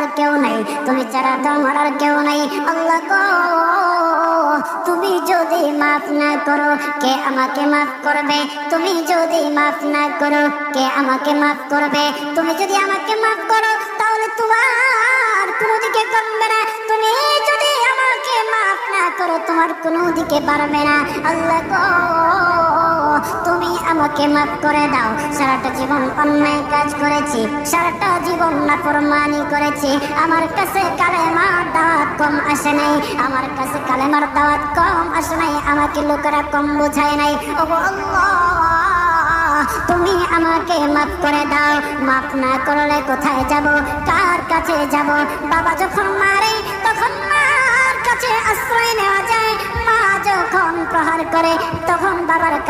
আর কেউ নাই, তুমি ছাড়া তো আমার আর কেউ নাই। আল্লাহ গো, তুমি যদি মাফ না করো কে আমাকে মাফ করবে? তুমি যদি মাফ না করো কে আমাকে মাফ করবে? তুমি যদি আমাকে মাফ করো তাহলে তোমার কোনো দিকে কমবে না, তুমি যদি আমাকে মাফ না করো তোমার কোনো দিকে বাড়বে না। আল্লাহ গো, তুমি আমাকে মাফ করে দাও। সারাটা জীবন অন্যায় কাজ করেছি, সারাটা জীবন নাফরমানি করেছি, আমার কাছে কালেমার দাওয়াত কম আসে নাই, আমার কাছে কালেমার দাওয়াত কম আসে নাই, আমাকে লোকেরা কম বোঝায় নাই। ওগো আল্লাহ, তুমি আমাকে মাফ করে দাও। মাফ না করলে কোথায় যাব, কার কাছে যাব? বাবা যখন মারে তখন মার কাছে আশ্রয় নেওয়া যায়, মা যখন প্রহার করে তখন বাবার